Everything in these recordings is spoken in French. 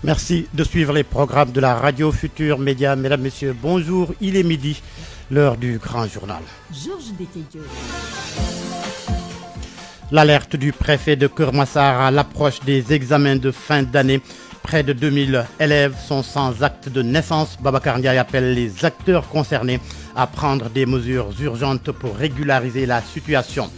Merci de suivre les programmes de la radio Futur Média. Mesdames, Messieurs, bonjour. Il est midi, l'heure du grand journal. Georges Déthié. L'alerte du préfet de Keur Massar à l'approche des examens de fin d'année. Près de 2000 élèves sont sans acte de naissance. Babacar Ndiaye appelle les acteurs concernés à prendre des mesures urgentes pour régulariser la situation.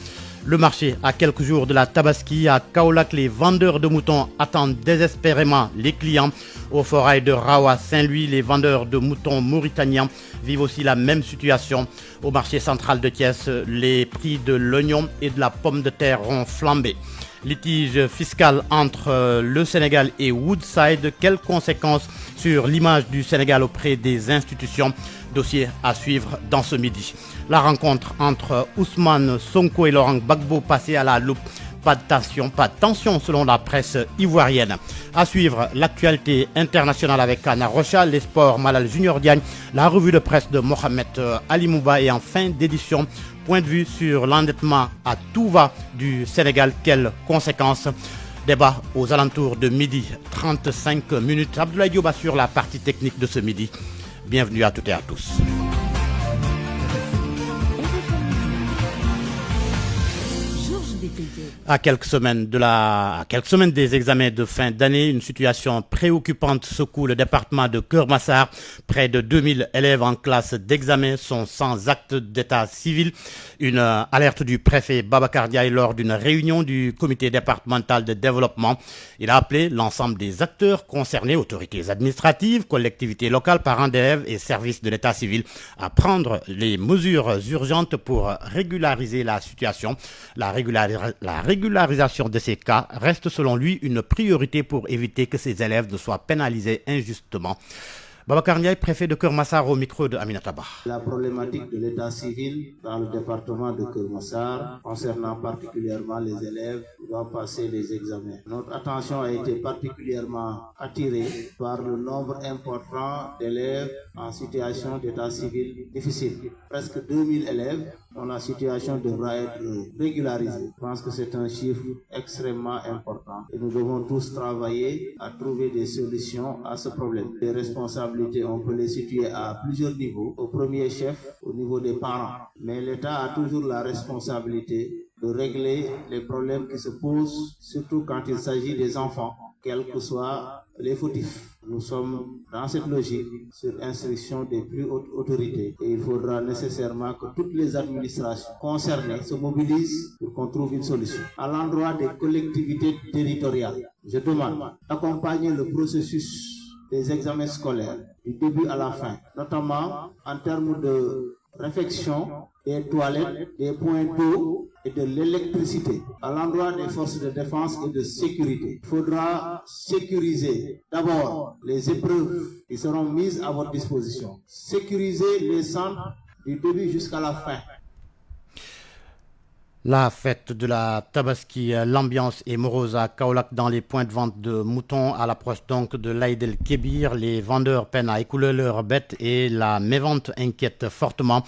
Le marché, à quelques jours de la Tabaski, à Kaolack, les vendeurs de moutons attendent désespérément les clients. Au forail de Rawa, Saint-Louis, les vendeurs de moutons mauritaniens vivent aussi la même situation. Au marché central de Thiès, les prix de l'oignon et de la pomme de terre ont flambé. Litige fiscal entre le Sénégal et Woodside, quelles conséquences sur l'image du Sénégal auprès des institutions? Dossier à suivre dans ce midi. La rencontre entre Ousmane Sonko et Laurent Gbagbo passée à la loupe. Pas de tension selon la presse ivoirienne. À suivre l'actualité internationale avec Anna Rocha, les sports Malal Junior Diagne, la revue de presse de Mohamed Ali Mouba et en fin d'édition, point de vue sur l'endettement à tout va du Sénégal. Quelles conséquences? Débat aux alentours de midi 35 minutes. Abdoulaye Diop sur la partie technique de ce midi. Bienvenue à toutes et à tous. À quelques semaines des examens de fin d'année, une situation préoccupante secoue le département de Keur Massar. Près de 2000 élèves en classe d'examen sont sans acte d'état civil. Une alerte du préfet Babacar Ndiaye lors d'une réunion du comité départemental de développement. Il a appelé l'ensemble des acteurs concernés, autorités administratives, collectivités locales, parents d'élèves et services de l'état civil, à prendre les mesures urgentes pour régulariser la situation. La régularisation de ces cas reste selon lui une priorité pour éviter que ces élèves ne soient pénalisés injustement. Babacar Ndiaye, préfet de Keur Massar, au micro de Aminata Ba. La problématique de l'état civil dans le département de Keur Massar, concernant particulièrement les élèves qui doivent passer les examens. Notre attention a été particulièrement attirée par le nombre important d'élèves en situation d'état civil difficile. Presque 2000 élèves dont la situation devra être régularisée. Je pense que c'est un chiffre extrêmement important et nous devons tous travailler à trouver des solutions à ce problème. Les responsabilités, on peut les situer à plusieurs niveaux. Au premier chef, au niveau des parents. Mais l'État a toujours la responsabilité de régler les problèmes qui se posent, surtout quand il s'agit des enfants, quels que soient les fautifs. Nous sommes dans cette logique sur instruction des plus hautes autorités et il faudra nécessairement que toutes les administrations concernées se mobilisent pour qu'on trouve une solution. À l'endroit des collectivités territoriales, je demande d'accompagner le processus des examens scolaires du début à la fin, notamment en termes de réfection des toilettes, des points d'eau et de l'électricité à l'endroit des forces de défense et de sécurité. Il faudra sécuriser d'abord les épreuves qui seront mises à votre disposition. Sécuriser les centres du début jusqu'à la fin. La fête de la Tabaski, l'ambiance est morose à Kaolack dans les points de vente de moutons à l'approche donc de l'Aïd el-Kébir. Les vendeurs peinent à écouler leurs bêtes et la mévente inquiète fortement.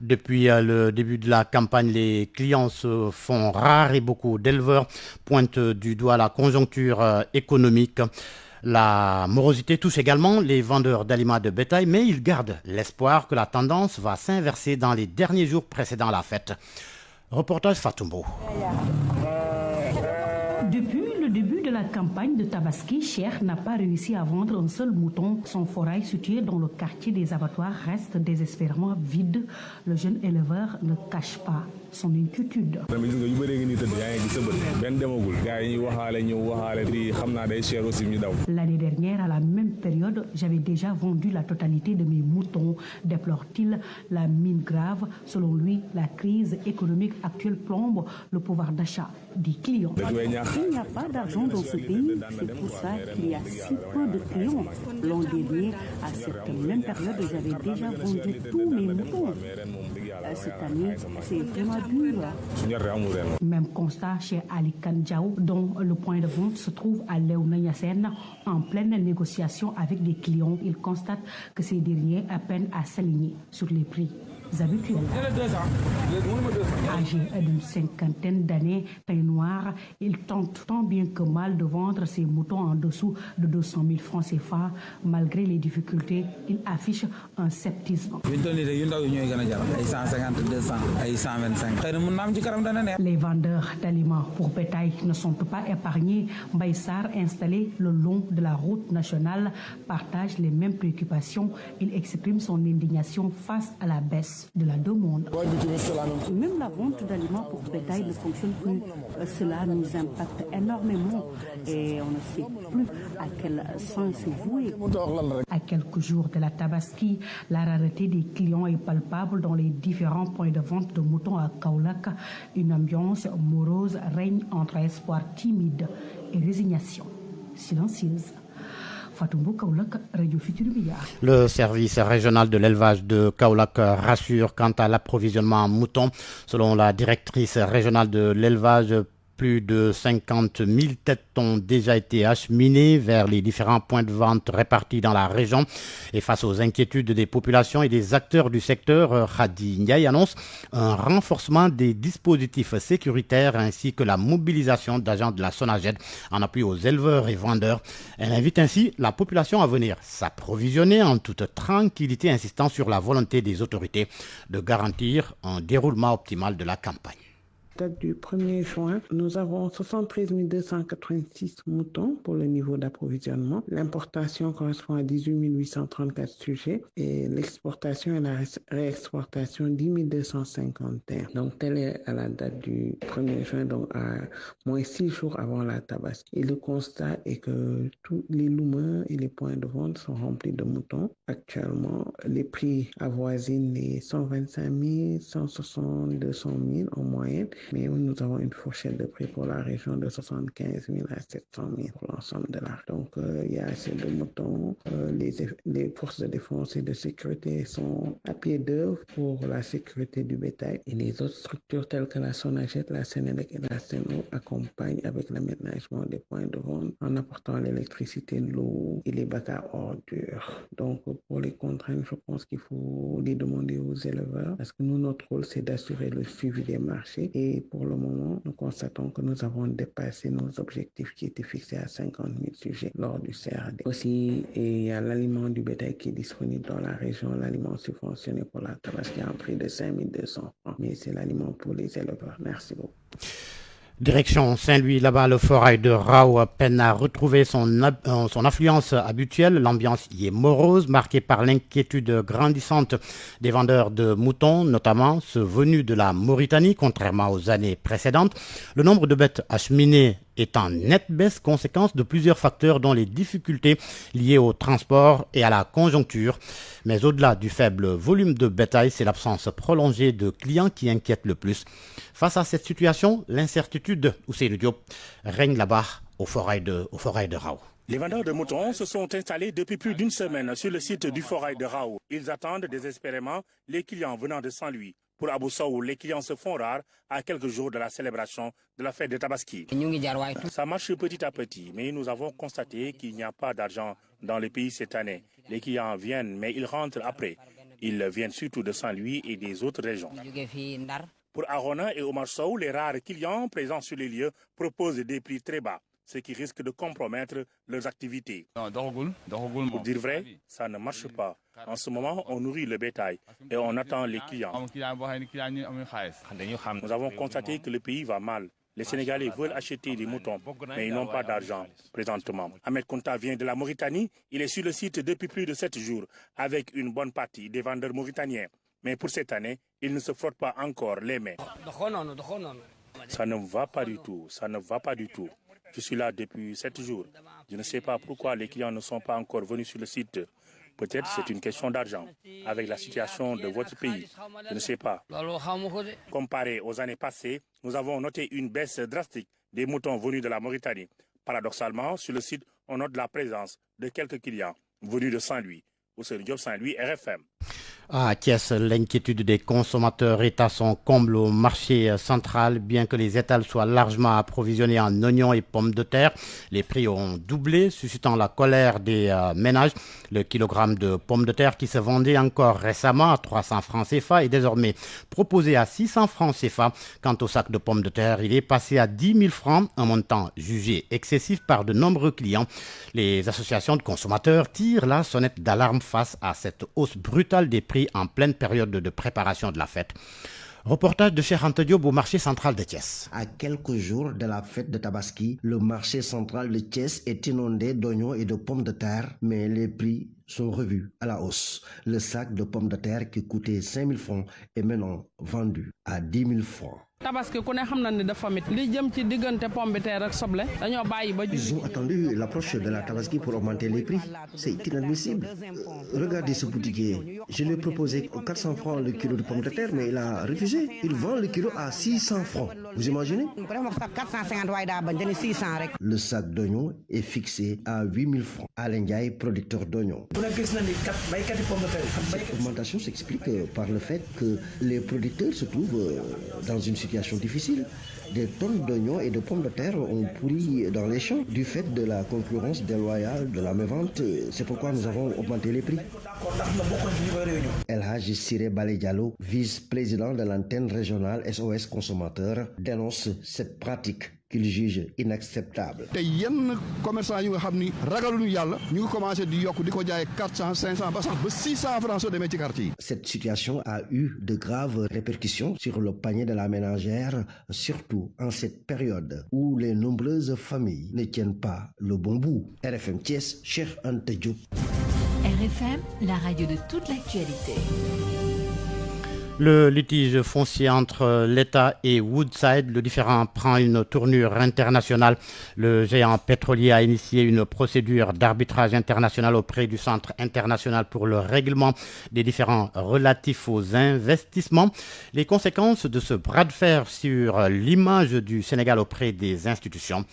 Depuis le début de la campagne, les clients se font rares et beaucoup d'éleveurs pointent du doigt la conjoncture économique. La morosité touche également les vendeurs d'aliments de bétail, mais ils gardent l'espoir que la tendance va s'inverser dans les derniers jours précédant la fête. Reportage Fatumbo. Depuis le début de la campagne de Tabaski, Cheikh n'a pas réussi à vendre un seul mouton. Son forail situé dans le quartier des abattoirs reste désespérément vide. Le jeune éleveur ne cache pas son inquiétude. L'année dernière, à la même période, j'avais déjà vendu la totalité de mes moutons, déplore-t-il. La mine grave, selon lui, la crise économique actuelle plombe le pouvoir d'achat des clients. Il n'y a pas d'argent dans ce pays, c'est pour ça qu'il y a si peu de clients. L'an dernier, à cette même période, j'avais déjà vendu tous mes moutons. Cette année, c'est vraiment dur. Même constat chez Ali Kandjaou, dont le point de vente se trouve à Léona Yassène, en pleine négociation avec des clients. Il constate que ces derniers peinent à s'aligner sur les prix. habituels. Âgé d'une cinquantaine d'années, teint noir, il tente tant bien que mal de vendre ses moutons en dessous de 200 000 francs CFA. Malgré les difficultés, il affiche un scepticisme. Les vendeurs d'aliments pour bétail ne sont pas épargnés. Baïsar, installé le long de la route nationale, partage les mêmes préoccupations. Il exprime son indignation face à la baisse de la demande. Même la vente d'aliments pour bétail ne fonctionne plus. Cela nous impacte énormément et on ne sait plus à quel sens c'est voué. À quelques jours de la Tabaski, la rareté des clients est palpable dans les différents points de vente de moutons à Kaolack. Une ambiance morose règne entre espoir timide et résignation silencieuse. Le service régional de l'élevage de Kaolack rassure quant à l'approvisionnement en moutons. Selon la directrice régionale de l'élevage, plus de 50 000 têtes ont déjà été acheminées vers les différents points de vente répartis dans la région. Et face aux inquiétudes des populations et des acteurs du secteur, Khady Ndiaye annonce un renforcement des dispositifs sécuritaires ainsi que la mobilisation d'agents de la SONAGED en appui aux éleveurs et vendeurs. Elle invite ainsi la population à venir s'approvisionner en toute tranquillité, insistant sur la volonté des autorités de garantir un déroulement optimal de la campagne. Date du 1er juin, nous avons 73 286 moutons pour le niveau d'approvisionnement. L'importation correspond à 18 834 sujets et l'exportation et la réexportation 10 251. Donc, telle est à la date du 1er juin, donc à moins 6 jours avant la Tabaski. Et le constat est que tous les loumeurs et les points de vente sont remplis de moutons. Actuellement, les prix avoisinent les 125 000, 160 000, 200 000 en moyenne. Mais nous avons une fourchette de prix pour la région de 75 000 à 700 000 pour l'ensemble de la. Donc, il y a assez de moutons. Les forces de défense et de sécurité sont à pied d'œuvre pour la sécurité du bétail. Et les autres structures telles que la SONAGED, la Sénélec et la SEN'EAU accompagnent avec l'aménagement des points de vente en apportant l'électricité, l'eau et les bacs à ordures. Donc, pour les contraintes, je pense qu'il faut les demander aux éleveurs parce que nous, notre rôle, c'est d'assurer le suivi des marchés. Et pour le moment, nous constatons que nous avons dépassé nos objectifs qui étaient fixés à 50 000 sujets lors du CRD. Aussi, il y a l'aliment du bétail qui est disponible dans la région, l'aliment subventionné pour la Tabaski à un prix de 5 200 francs. Mais c'est l'aliment pour les éleveurs. Merci beaucoup. Direction Saint-Louis, là-bas, le forail de Rao peine à retrouver son affluence habituelle. L'ambiance y est morose, marquée par l'inquiétude grandissante des vendeurs de moutons, notamment ceux venus de la Mauritanie, contrairement aux années précédentes. Le nombre de bêtes acheminées est en nette baisse, conséquence de plusieurs facteurs dont les difficultés liées au transport et à la conjoncture. Mais au-delà du faible volume de bétail, c'est l'absence prolongée de clients qui inquiète le plus. Face à cette situation, l'incertitude, Ousseynou Diop, règne là-bas au forail de Rao. Les vendeurs de moutons se sont installés depuis plus d'une semaine sur le site du forail de Rao. Ils attendent désespérément les clients venant de Saint-Louis. Pour Abou Sow, les clients se font rares à quelques jours de la célébration de la fête de Tabaski. Ça marche petit à petit, mais nous avons constaté qu'il n'y a pas d'argent dans le pays cette année. Les clients viennent, mais ils rentrent après. Ils viennent surtout de Saint-Louis et des autres régions. Pour Arona et Omar Sow, les rares clients présents sur les lieux proposent des prix très bas, ce qui risque de compromettre leurs activités. Pour dire vrai, ça ne marche pas. En ce moment, on nourrit le bétail et on attend les clients. Nous avons constaté que le pays va mal. Les Sénégalais veulent acheter des moutons, mais ils n'ont pas d'argent présentement. Ahmed Konta vient de la Mauritanie. Il est sur le site depuis plus de 7 jours avec une bonne partie des vendeurs mauritaniens. Mais pour cette année, il ne se frotte pas encore les mains. Ça ne va pas du tout, ça ne va pas du tout. Je suis là depuis 7 jours. Je ne sais pas pourquoi les clients ne sont pas encore venus sur le site. Peut-être c'est une question d'argent. Avec la situation de votre pays, je ne sais pas. Comparé aux années passées, nous avons noté une baisse drastique des moutons venus de la Mauritanie. Paradoxalement, sur le site, on note la présence de quelques clients venus de Saint-Louis. Ousseynou Diop, Saint-Louis, RFM. À Thiès, l'inquiétude des consommateurs est à son comble au marché central. Bien que les étals soient largement approvisionnés en oignons et pommes de terre, les prix ont doublé, suscitant la colère des ménages. Le kilogramme de pommes de terre qui se vendait encore récemment à 300 francs CFA est désormais proposé à 600 francs CFA. Quant au sac de pommes de terre, il est passé à 10 000 francs, un montant jugé excessif par de nombreux clients. Les associations de consommateurs tirent la sonnette d'alarme face à cette hausse brutale des prix en pleine période de préparation de la fête. Reportage de Cheikh Anta Diop au marché central de Thiès. À quelques jours de la fête de Tabaski, le marché central de Thiès est inondé d'oignons et de pommes de terre, mais les prix sont revus à la hausse. Le sac de pommes de terre qui coûtait 5 000 francs est maintenant vendu à 10 000 francs. Ils ont attendu l'approche de la Tabaski pour augmenter les prix. C'est inadmissible. Regardez ce boutiquier. Je lui ai proposé 400 francs le kilo de pommes de terre, mais il a refusé. Il vend le kilo à 600 francs. Vous imaginez? Le sac d'oignons est fixé à 8 000 francs. Alain Ndiaye, producteur d'oignons. Cette augmentation s'explique par le fait que les producteurs se trouvent dans une situation difficile. Des tonnes d'oignons et de pommes de terre ont pourri dans les champs du fait de la concurrence déloyale de la mévente. C'est pourquoi nous avons augmenté les prix. El Hadji Siré Balé Diallo, vice-président de l'antenne régionale SOS Consommateurs, dénonce cette pratique qu'il juge inacceptable. Cette situation a eu de graves répercussions sur le panier de la ménagère, surtout en cette période où les nombreuses familles ne tiennent pas le bon bout. RFM Thiès, Cheikh Anta Diop. RFM, la radio de toute l'actualité. Le litige foncier entre l'État et Woodside, le différend prend une tournure internationale. Le géant pétrolier a initié une procédure d'arbitrage international auprès du Centre international pour le règlement des différends relatifs aux investissements. Les conséquences de ce bras de fer sur l'image du Sénégal auprès des institutions.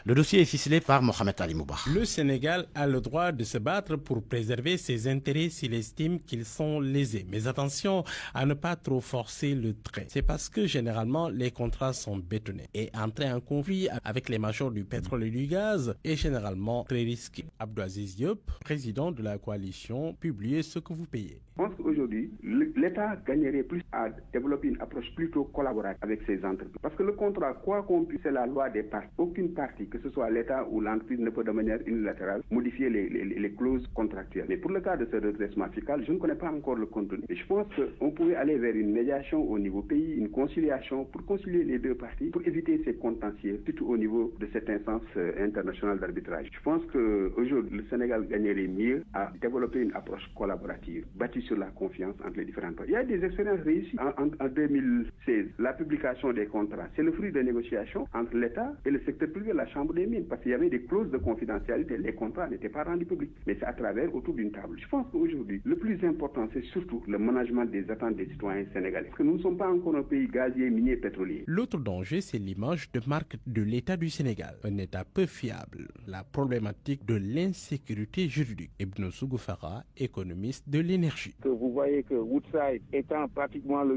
Le dossier est ficelé par Mohamed Ali Mouba. Le Sénégal a le droit de se battre pour préserver ses intérêts s'il estime qu'ils sont lésés. Mais attention à ne pas trop forcer le trait. C'est parce que généralement les contrats sont bétonnés. Et entrer en conflit avec les majors du pétrole et du gaz est généralement très risqué. Abdou Aziz Diop, président de la coalition, publiez ce que vous payez. Je pense qu'aujourd'hui, l'État gagnerait plus à développer une approche plutôt collaborative avec ses entreprises. Parce que le contrat, quoi qu'on puisse, c'est la loi des parties. Aucune partie, que ce soit l'État ou l'entreprise, ne peut de manière unilatérale modifier les clauses contractuelles. Mais pour le cas de ce redressement fiscal, je ne connais pas encore le contenu. Et je pense qu'on pouvait aller vers une médiation au niveau pays, une conciliation pour concilier les deux parties, pour éviter ces contentieux, surtout au niveau de cette instance internationale d'arbitrage. Je pense qu'aujourd'hui, le Sénégal gagnerait mieux à développer une approche collaborative, bâtie sur la confiance entre les différentes parties. Il y a des expériences réussies. En 2016, la publication des contrats, c'est le fruit de négociations entre l'État et le secteur privé, la Chambre des mines, parce qu'il y avait des clauses de confidentialité. Les contrats n'étaient pas rendus publics, mais c'est à travers, autour d'une table. Je pense qu'aujourd'hui, le plus important, c'est surtout le management des attentes des citoyens sénégalais. Parce que nous ne sommes pas encore un pays gazier, minier, pétrolier. L'autre danger, c'est l'image de marque de l'État du Sénégal. Un État peu fiable. La problématique de l'insécurité juridique. Ibn Sougoufara, économiste de l'énergie. Vous voyez que Woodside étant pratiquement la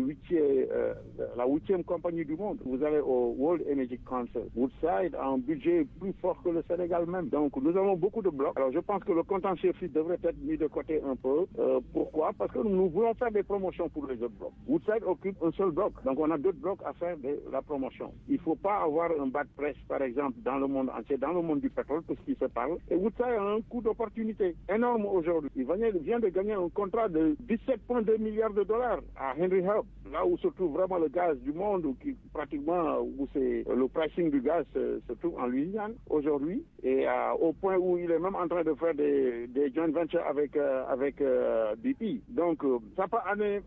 8e compagnie du monde, vous avez au World Energy Council, Woodside a un budget plus fort que le Sénégal même. Donc nous avons beaucoup de blocs. Alors je pense que le contentieux devrait être mis de côté un peu. Pourquoi? Parce que nous voulons faire des promotions pour les autres blocs. Woodside occupe un seul bloc. Donc on a d'autres blocs à faire de la promotion. Il ne faut pas avoir un bas de presse, par exemple, dans le monde entier, dans le monde du pétrole, parce qu'il se parle. Et Woodside a un coût d'opportunité énorme aujourd'hui. Il vient de gagner un contrat de 17,2 milliards de dollars à Henry Hub, là où se trouve vraiment le gaz du monde, où c'est le pricing du gaz se trouve en Louisiane aujourd'hui, et au point où il est même en train de faire des joint ventures avec BP. Donc ça peut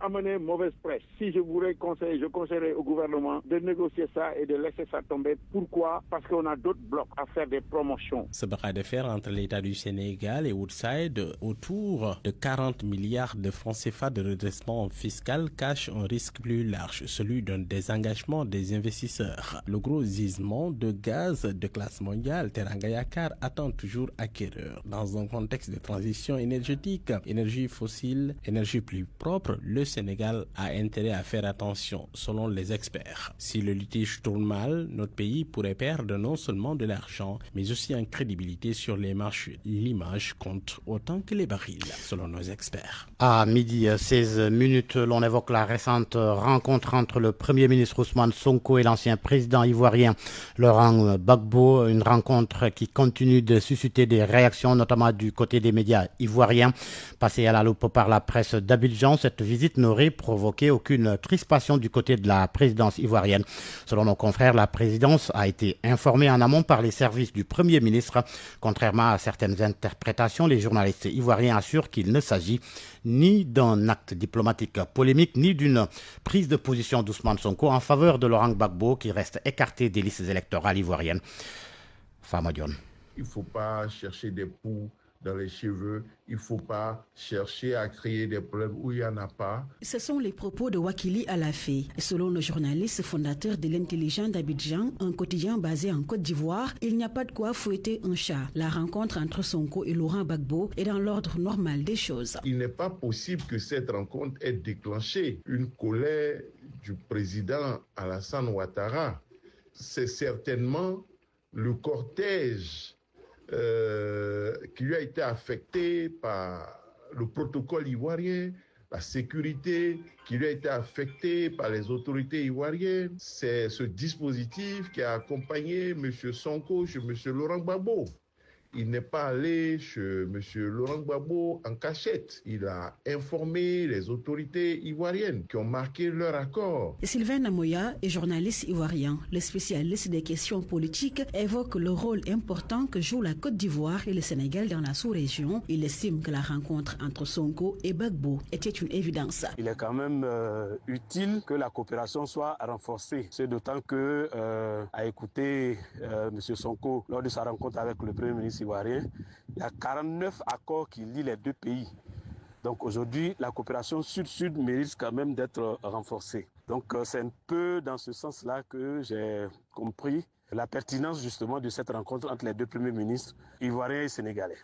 amener mauvaise presse. Si je voulais conseiller, je conseillerais au gouvernement de négocier ça et de laisser ça tomber. Pourquoi? Parce qu'on a d'autres blocs à faire des promotions. Ce bras de fer entre l'État du Sénégal et Woodside autour de 40 milliards de francs CFA de redressement fiscal cache un risque plus large, celui d'un désengagement des investisseurs. Le gros gisement de gaz déclaré classe mondiale, Teranga Yakar attend toujours acquéreur. Dans un contexte de transition énergétique, énergie fossile, énergie plus propre, le Sénégal a intérêt à faire attention, selon les experts. Si le litige tourne mal, notre pays pourrait perdre non seulement de l'argent, mais aussi en crédibilité sur les marchés. L'image compte autant que les barils, selon nos experts. À midi 16 minutes, l'on évoque la récente rencontre entre le Premier ministre Ousmane Sonko et l'ancien président ivoirien Laurent Gbagbo. Une rencontre qui continue de susciter des réactions, notamment du côté des médias ivoiriens. Passée à la loupe par la presse d'Abidjan, cette visite n'aurait provoqué aucune crispation du côté de la présidence ivoirienne. Selon nos confrères, la présidence a été informée en amont par les services du Premier ministre. Contrairement à certaines interprétations, les journalistes ivoiriens assurent qu'il ne s'agit ni d'un acte diplomatique polémique, ni d'une prise de position d'Ousmane Sonko en faveur de Laurent Gbagbo, qui reste écarté des listes électorales ivoiriennes. Fama Dione. Il ne faut pas chercher des poux dans les cheveux, il ne faut pas chercher à créer des problèmes où il n'y en a pas. Ce sont les propos de Wakili Alafé. Selon le journaliste fondateur de l'Intelligent d'Abidjan, un quotidien basé en Côte d'Ivoire, il n'y a pas de quoi fouetter un chat. La rencontre entre Sonko et Laurent Gbagbo est dans l'ordre normal des choses. Il n'est pas possible que cette rencontre ait déclenché une colère du président Alassane Ouattara. C'est certainement le cortège qui lui a été affecté par le protocole ivoirien, la sécurité qui lui a été affectée par les autorités ivoiriennes. C'est ce dispositif qui a accompagné M. Sonko chez M. Laurent Gbagbo. Il n'est pas allé chez M. Laurent Gbagbo en cachette. Il a informé les autorités ivoiriennes qui ont marqué leur accord. Sylvain Namoya est journaliste ivoirien. Le spécialiste des questions politiques évoque le rôle important que joue la Côte d'Ivoire et le Sénégal dans la sous-région. Il estime que la rencontre entre Sonko et Gbagbo était une évidence. Il est quand même utile que la coopération soit renforcée. C'est d'autant que, à écouter M. Sonko lors de sa rencontre avec le Premier ministre ivoirien, il y a 49 accords qui lient les deux pays. Donc aujourd'hui, la coopération sud-sud mérite quand même d'être renforcée. Donc c'est un peu dans ce sens-là que j'ai compris la pertinence justement de cette rencontre entre les deux premiers ministres ivoiriens et sénégalais.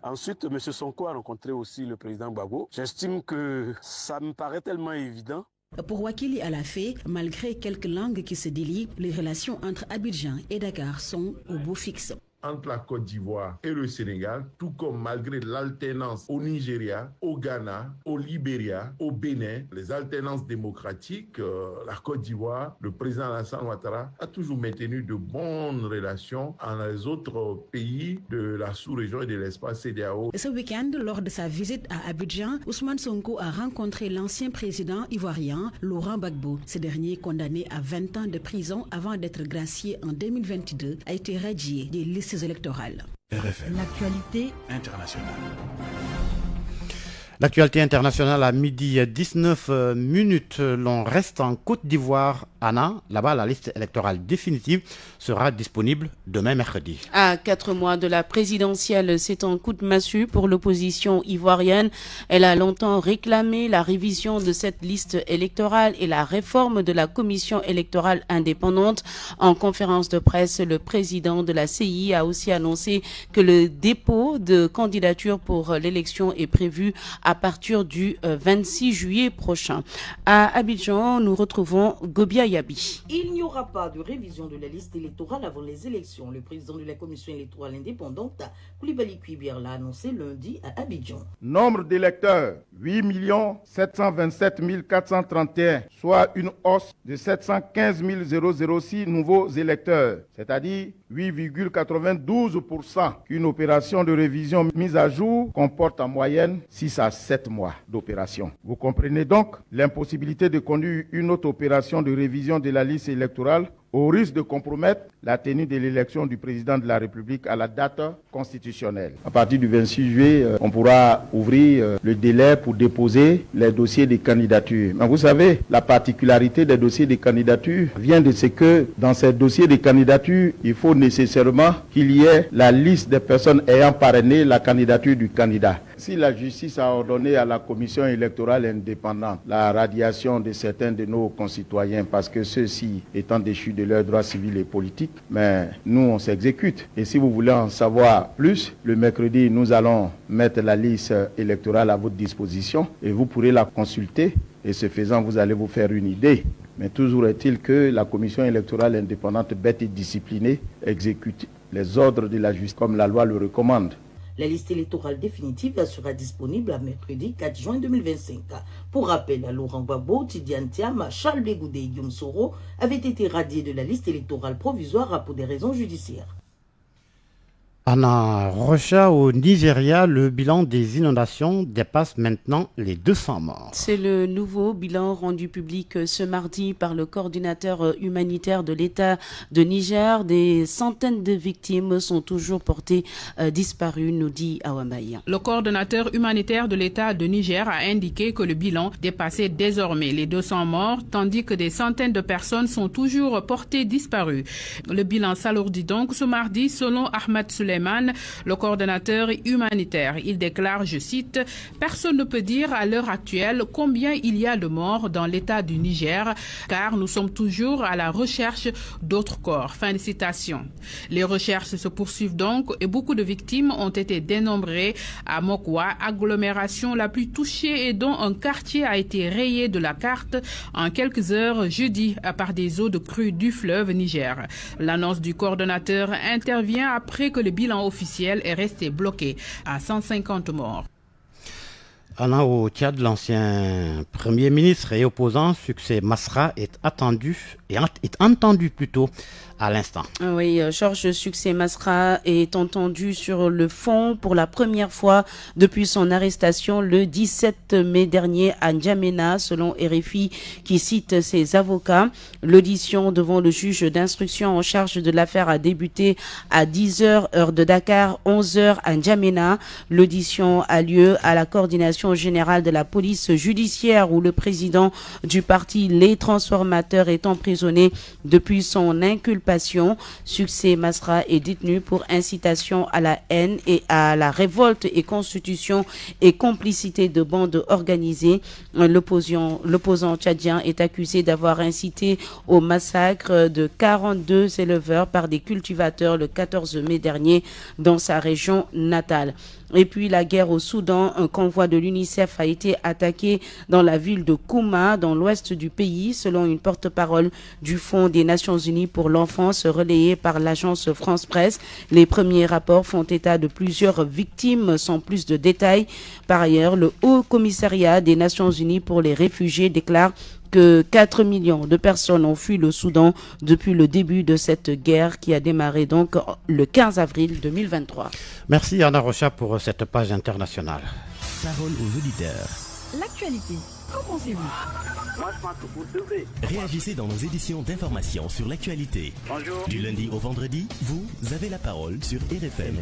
Ensuite, M. Sonko a rencontré aussi le président Gbagbo. J'estime que ça me paraît tellement évident. Pour Wakili Alafé, malgré quelques langues qui se délient, les relations entre Abidjan et Dakar sont au beau fixe. Entre la Côte d'Ivoire et le Sénégal, tout comme malgré l'alternance au Nigeria, au Ghana, au Libéria, au Bénin, les alternances démocratiques, la Côte d'Ivoire, le président Alassane Ouattara a toujours maintenu de bonnes relations avec les autres pays de la sous-région et de l'espace CEDEAO. Ce week-end, lors de sa visite à Abidjan, Ousmane Sonko a rencontré l'ancien président ivoirien Laurent Gbagbo. Ce dernier, condamné à 20 ans de prison avant d'être gracié en 2022, a été radié des listes électorales. RFM. L'actualité internationale. L'actualité internationale à midi 19 minutes. L'on reste en Côte d'Ivoire. Anna, là-bas, la liste électorale définitive sera disponible demain mercredi. À 4 mois de la présidentielle, c'est un coup de massue pour l'opposition ivoirienne. Elle a longtemps réclamé la révision de cette liste électorale et la réforme de la commission électorale indépendante. En conférence de presse, le président de la CI a aussi annoncé que le dépôt de candidature pour l'élection est prévu à partir du 26 juillet prochain. À Abidjan, nous retrouvons Gobia Yabi. Il n'y aura pas de révision de la liste électorale avant les élections. Le président de la commission électorale indépendante, Koulibaly Kuibier, l'a annoncé lundi à Abidjan. Nombre d'électeurs, 8 727 431, soit une hausse de 715 006 nouveaux électeurs, c'est-à-dire 8,92%. Une opération de révision mise à jour comporte en moyenne 6 à 7 mois d'opération. Vous comprenez donc l'impossibilité de conduire une autre opération de révision de la liste électorale au risque de compromettre la tenue de l'élection du président de la République à la date constitutionnelle. À partir du 26 juillet, on pourra ouvrir le délai pour déposer les dossiers de candidature. Mais vous savez, la particularité des dossiers de candidature vient de ce que dans ces dossiers de candidature, il faut nécessairement qu'il y ait la liste des personnes ayant parrainé la candidature du candidat. Si la justice a ordonné à la commission électorale indépendante la radiation de certains de nos concitoyens parce que ceux-ci étant déchus de leurs droits civils et politiques, mais nous on s'exécute. Et si vous voulez en savoir plus, le mercredi nous allons mettre la liste électorale à votre disposition et vous pourrez la consulter et ce faisant vous allez vous faire une idée. Mais toujours est-il que la commission électorale indépendante, bête et disciplinée, exécute les ordres de la justice comme la loi le recommande. La liste électorale définitive sera disponible à mercredi 4 juin 2025. Pour rappel, Laurent Gbagbo, Tidiane Thiam, Charles Bégoudé et Guillaume Soro avaient été radiés de la liste électorale provisoire pour des raisons judiciaires. Anna Rocha, au Nigeria, le bilan des inondations dépasse maintenant les 200 morts. C'est le nouveau bilan rendu public ce mardi par le coordinateur humanitaire de l'État de Niger. Des centaines de victimes sont toujours portées disparues, nous dit Awambaye. Le coordonnateur humanitaire de l'État de Niger a indiqué que le bilan dépassait désormais les 200 morts, tandis que des centaines de personnes sont toujours portées disparues. Le bilan s'alourdit donc ce mardi, selon Ahmed Suleiman, le coordonnateur humanitaire. Il déclare, je cite, « Personne ne peut dire à l'heure actuelle combien il y a de morts dans l'État du Niger, car nous sommes toujours à la recherche d'autres corps. » Fin de citation. Les recherches se poursuivent donc et beaucoup de victimes ont été dénombrées à Mokwa, agglomération la plus touchée et dont un quartier a été rayé de la carte en quelques heures jeudi par des eaux de crue du fleuve Niger. L'annonce du coordonnateur intervient après que le bilan officiel est resté bloqué à 150 morts. Au Tchad, l'ancien Premier ministre et opposant Succès Masra est entendu plutôt à l'instant. Oui, Georges Succès Masra est entendu sur le fond pour la première fois depuis son arrestation le 17 mai dernier à N'Djamena, selon RFI qui cite ses avocats. L'audition devant le juge d'instruction en charge de l'affaire a débuté à 10h heure de Dakar, 11h à N'Djamena. L'audition a lieu à la coordination générale de la police judiciaire où le président du parti Les Transformateurs est emprisonné depuis son inculpation. Succès Masra est détenu pour incitation à la haine et à la révolte et constitution et complicité de bandes organisées. L'opposant tchadien est accusé d'avoir incité au massacre de 42 éleveurs par des cultivateurs le 14 mai dernier dans sa région natale. Et puis la guerre au Soudan, un convoi de l'UNICEF a été attaqué dans la ville de Kouma, dans l'ouest du pays, selon une porte-parole du Fonds des Nations Unies pour l'enfance relayée par l'agence France Presse. Les premiers rapports font état de plusieurs victimes sans plus de détails. Par ailleurs, le Haut Commissariat des Nations Unies pour les réfugiés déclare que 4 millions de personnes ont fui le Soudan depuis le début de cette guerre qui a démarré donc le 15 avril 2023. Merci Anna Rocha pour cette page internationale. Parole aux auditeurs. L'actualité, qu'en pensez-vous? Moi, je pense que vous devez. Réagissez dans nos éditions d'information sur l'actualité. Bonjour. Du lundi au vendredi, vous avez la parole sur RFM.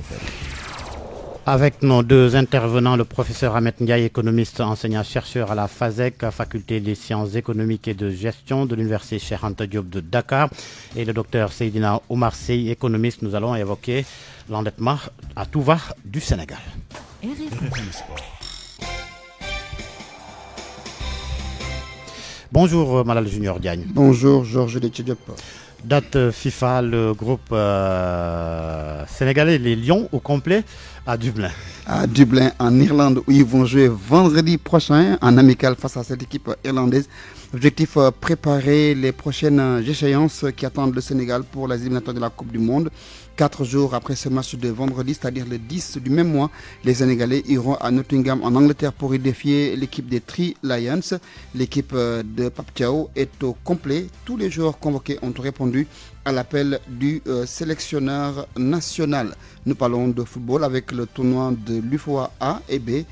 Avec nos deux intervenants, le professeur Ahmed Ndiaye, économiste, enseignant-chercheur à la FASEC, Faculté des sciences économiques et de gestion de l'Université Cheikh Anta Diop de Dakar, et le docteur Seydina Oumar Sey, économiste. Nous allons évoquer l'endettement à tout va du Sénégal. RFM Sport. Bonjour Malal Junior Diagne. Bonjour Georges Diop. Date FIFA, le groupe sénégalais, les Lions au complet à Dublin. À Dublin, en Irlande, où ils vont jouer vendredi prochain en amical face à cette équipe irlandaise. Objectif, préparer les prochaines échéances qui attendent le Sénégal pour les éliminatoires de la Coupe du Monde. 4 jours après ce match de vendredi, c'est-à-dire le 10 du même mois, les Sénégalais iront à Nottingham en Angleterre pour y défier l'équipe des Three Lions. L'équipe de Pape Thiaw est au complet. Tous les joueurs convoqués ont répondu à l'appel du sélectionneur national. Nous parlons de football avec le tournoi de l'UFOA A et B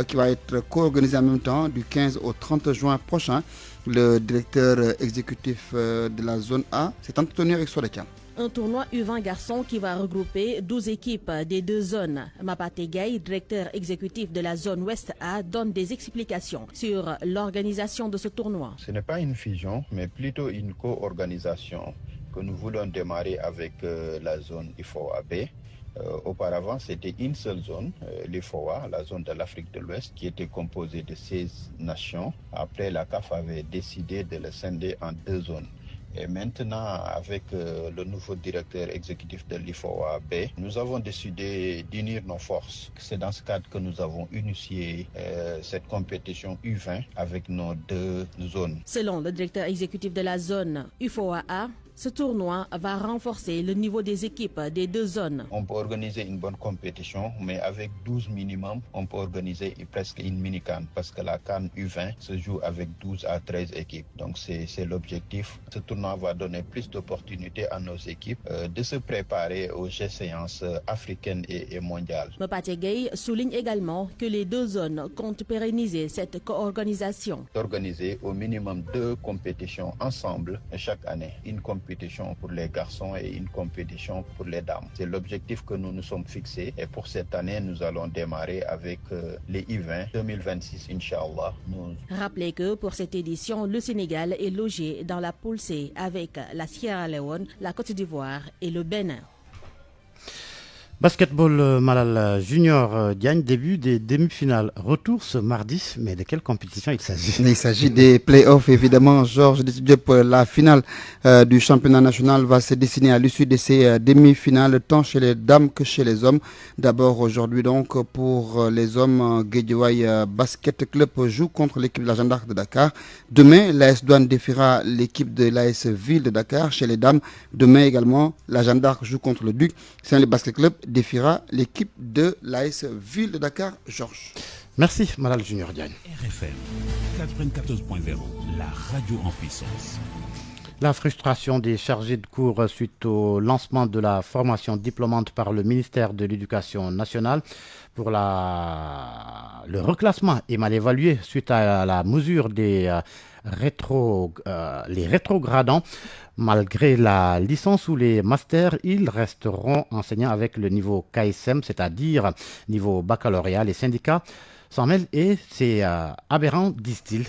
qui va être co-organisé en même temps du 15 au 30 juin prochain. Le directeur exécutif de la zone A s'est entretenu avec Solekan. Un tournoi U20 garçons qui va regrouper 12 équipes des deux zones. Mapate Gaye, directeur exécutif de la zone Ouest A, donne des explications sur l'organisation de ce tournoi. Ce n'est pas une fusion, mais plutôt une co-organisation que nous voulons démarrer avec la zone IFOAB Auparavant, c'était une seule zone, l'IFOA, la zone de l'Afrique de l'Ouest, qui était composée de 16 nations. Après, la CAF avait décidé de le scinder en 2 zones. Et maintenant, avec le nouveau directeur exécutif de l'IFOA-B, nous avons décidé d'unir nos forces. C'est dans ce cadre que nous avons initié cette compétition U20 avec nos 2 zones. Selon le directeur exécutif de la zone UFOA-A, ce tournoi va renforcer le niveau des équipes des 2 zones. On peut organiser une bonne compétition, mais avec 12 minimum, on peut organiser presque une mini-CAN parce que la CAN U20 se joue avec 12 à 13 équipes. Donc c'est l'objectif. Ce tournoi va donner plus d'opportunités à nos équipes de se préparer aux échéances africaines et mondiales. Mopate Gueye souligne également que les 2 zones comptent pérenniser cette co-organisation. D'organiser au minimum 2 compétitions ensemble chaque année. Une compétition pour les garçons et une compétition pour les dames. C'est l'objectif que nous nous sommes fixés et pour cette année, nous allons démarrer avec les I20 2026, Inch'Allah. Rappelez que pour cette édition, le Sénégal est logé dans la poule C avec la Sierra Leone, la Côte d'Ivoire et le Bénin. Basketball Malal Junior Diagne, début des demi-finales. Retour ce mardi, mais de quelle compétition il s'agit? Il s'agit des playoffs, évidemment. Georges Diop, la finale du championnat national va se dessiner à l'issue de ces demi-finales, tant chez les dames que chez les hommes. D'abord, aujourd'hui, donc, pour les hommes, Guédiawaye Basket Club joue contre l'équipe de la Jeanne d'Arc de Dakar. Demain, l'AS Douane défiera l'équipe de l'AS Ville de Dakar. Chez les dames, demain également, la Jeanne d'Arc joue contre le Duc. Saint-Louis Basket Club défiera l'équipe de l'AS Ville de Dakar. Georges. Merci, Malal Junior Diagne. RFM 94.0, la radio en puissance. La frustration des chargés de cours suite au lancement de la formation diplômante par le ministère de l'Éducation nationale pour le reclassement est mal évalué suite à la mesure des les rétrogradants. Malgré la licence ou les masters, ils resteront enseignants avec le niveau KSM, c'est-à-dire niveau baccalauréat. Les syndicats s'en mêlent et c'est aberrant, disent-ils.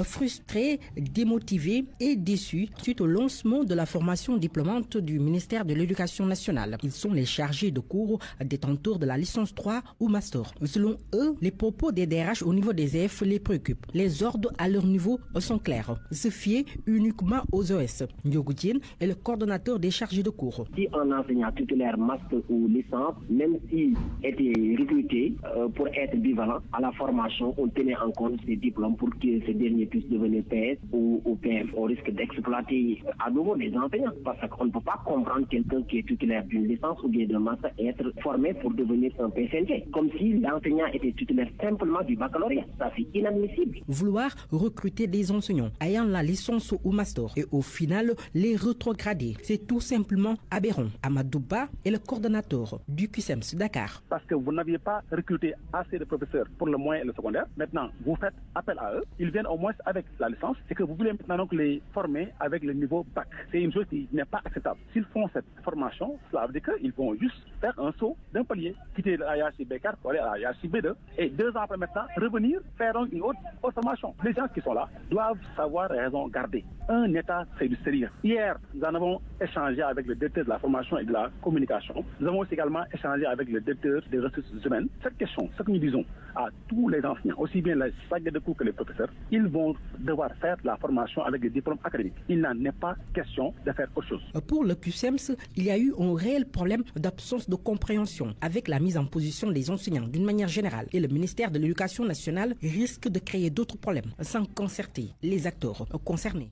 Frustrés, démotivés et déçus suite au lancement de la formation diplômante du ministère de l'Éducation nationale. Ils sont les chargés de cours détenteurs de la licence 3 ou master. Selon eux, les propos des DRH au niveau des EF les préoccupent. Les ordres à leur niveau sont clairs. Se fier uniquement aux OS. Ndiogoudjine est le coordonnateur des chargés de cours. Si un enseignant titulaire master ou licence, même s'il était recruté pour être bivalent à la formation, on tenait en compte ses diplômes pour que ces derniers puissent devenir PS ou PM. On risque d'exploiter à nouveau des enseignants parce qu'on ne peut pas comprendre quelqu'un qui est titulaire d'une licence ou bien d'un master être formé pour devenir un PCNG. Comme si l'enseignant était titulaire simplement du baccalauréat. Ça, c'est inadmissible. Vouloir recruter des enseignants ayant la licence ou master et au final les rétrograder, c'est tout simplement aberrant. Amadouba est le coordonnateur du QSEMS Dakar. Parce que vous n'aviez pas recruté assez de professeurs pour le moyen et le secondaire. Maintenant, vous faites appel à eux, ils viennent au moins avec la licence, c'est que vous voulez maintenant donc les former avec le niveau bac. C'est une chose qui n'est pas acceptable. S'ils font cette formation, cela veut dire qu'ils vont juste faire un saut d'un palier, quitter la hiérarchie B4 pour aller à la hiérarchie B2, et 2 ans après maintenant, revenir, faire donc une autre formation. Les gens qui sont là doivent savoir raison garder. Un État, c'est du sérieux. Hier, nous en avons échangé avec le directeur de la formation et de la communication. Nous avons aussi également échangé avec le directeur des ressources humaines. Cette question, ce que nous disons à tous les enseignants, aussi bien les chargés de cours que les professeurs, ils vont devoir faire la formation avec des diplômes académiques. Il n'en est pas question de faire autre chose. Pour le QSEMS, il y a eu un réel problème d'absence de compréhension avec la mise en position des enseignants d'une manière générale. Et le ministère de l'Éducation nationale risque de créer d'autres problèmes sans concerter les acteurs concernés.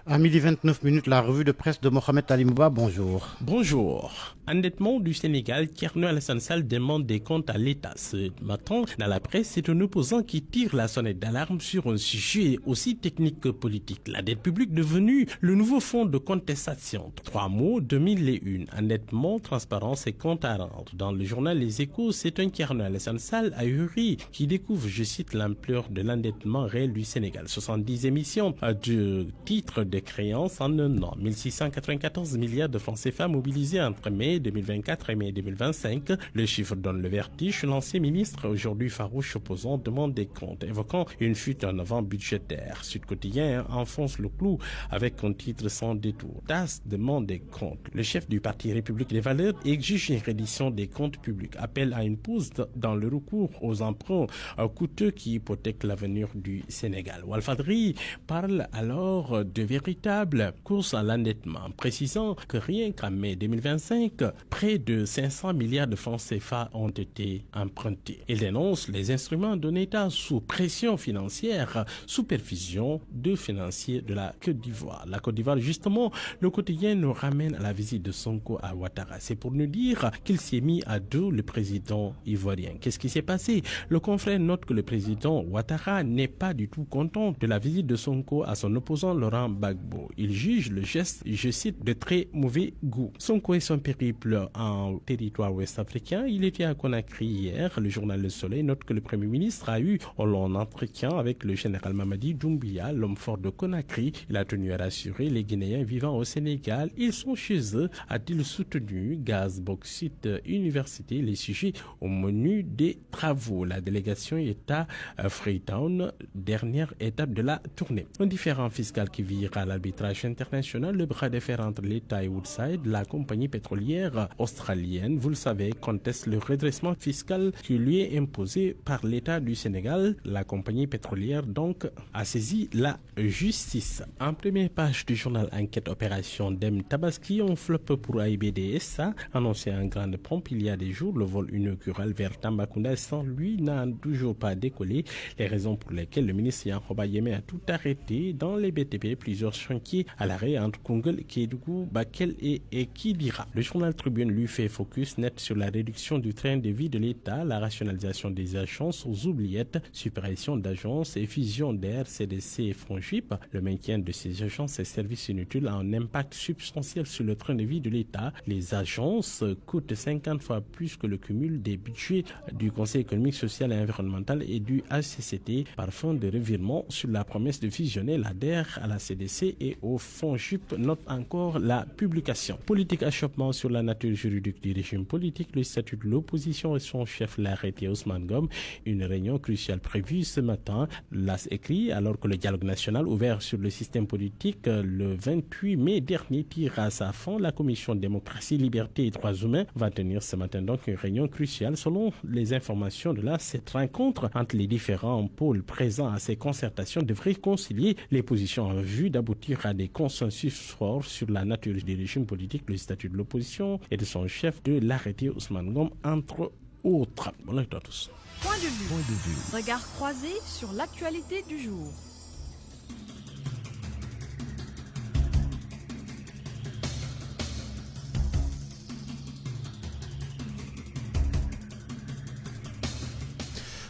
À 12h29, la revue de presse de Mohamed Alimouba, bonjour. Bonjour. Endettement du Sénégal, Thierno Alassane Sall demande des comptes à l'État. Ce matin, dans la presse, c'est un opposant qui tire la sonnette d'alarme sur un sujet aussi technique que politique. La dette publique devenue le nouveau fonds de contestation. 3 mots, 2001. Endettement, transparence et compte à rendre. Dans le journal Les Échos, c'est un Thierno Alassane Sall ahuri qui découvre, je cite, l'ampleur de l'endettement réel du Sénégal. 70 émissions du titre de créances en un an. 1694 milliards de francs CFA mobilisés entre mai 2024 et mai 2025. Le chiffre donne le vertige. L'ancien ministre, aujourd'hui farouche opposant, demande des comptes, évoquant une fuite en avant budgétaire. Sud Quotidien enfonce le clou avec un titre sans détour. TAS demande des comptes. Le chef du Parti République des Valeurs exige une reddition des comptes publics. Appelle à une pause dans le recours aux emprunts coûteux qui hypothèquent l'avenir du Sénégal. Walfadri parle alors de véritable course à l'endettement, précisant que rien qu'en mai 2025, près de 500 milliards de francs CFA ont été empruntés. Il dénonce les instruments d'un État sous pression financière, sous perfusion de financiers de la Côte d'Ivoire. La Côte d'Ivoire, justement, le quotidien nous ramène à la visite de Sonko à Ouattara. C'est pour nous dire qu'il s'est mis à dos le président ivoirien. Qu'est-ce qui s'est passé? Le confrère note que le président Ouattara n'est pas du tout content de la visite de Sonko à son opposant Laurent Gbagbo. Il juge le geste, je cite, de très mauvais goût. Sonko et son périple en territoire ouest-africain, il était à Conakry hier. Le journal Le Soleil note que le Premier ministre a eu un long entretien avec le général Mamadi Doumbouya, l'homme fort de Conakry. Il a tenu à rassurer les Guinéens vivant au Sénégal. Ils sont chez eux, a-t-il soutenu. Gaz, bauxite, université, les sujets au menu des travaux. La délégation est à Freetown, dernière étape de la tournée. Un différend fiscal qui vire à l'arbitrage international, le bras de fer entre l'État et Woodside, la compagnie pétrolière australienne, vous le savez, conteste le redressement fiscal qui lui est imposé par l'État du Sénégal. La compagnie pétrolière donc a saisi la justice. En première page du journal Enquête Opération Dem Tabaski, on floppe pour AIBDS, annoncé en grande pompe il y a des jours. Le vol inaugural vers Tambacounda sans lui n'a toujours pas décollé. Les raisons pour lesquelles le ministre Yankhoba Yémé a tout arrêté dans les BTP, plusieurs chantiers à l'arrêt entre Koungheul, Kédougou, Bakel et Kidira. Le journal Tribune lui fait focus net sur la réduction du train de vie de l'État, la rationalisation des agences aux oubliettes, suppression d'agences et fusion d'Air, CDC et FONGIP. Le maintien de ces agences et services inutiles a un impact substantiel sur le train de vie de l'État. Les agences coûtent 50 fois plus que le cumul des budgets du Conseil économique, social et environnemental et du HCCT par fin de revirement sur la promesse de fusionner l'ADER à la CDC et au FONGIP, note encore la publication. Politique achoppement sur la nature juridique du régime politique, le statut de l'opposition et son chef l'arrêté Ousmane Ngom. Une réunion cruciale prévue ce matin. L'AS écrit alors que le dialogue national ouvert sur le système politique le 28 mai dernier tire à sa fin. La commission démocratie, liberté et droits humains va tenir ce matin donc une réunion cruciale. Selon les informations de l'AS, cette rencontre entre les différents pôles présents à ces concertations devrait concilier les positions en vue d'aboutir à des consensus forts sur la nature du régime politique, le statut de l'opposition et de son chef de l'arrêté Ousmane Ngom, entre autres. Bonne lecture à tous. Point de vue. Regard croisé sur l'actualité du jour.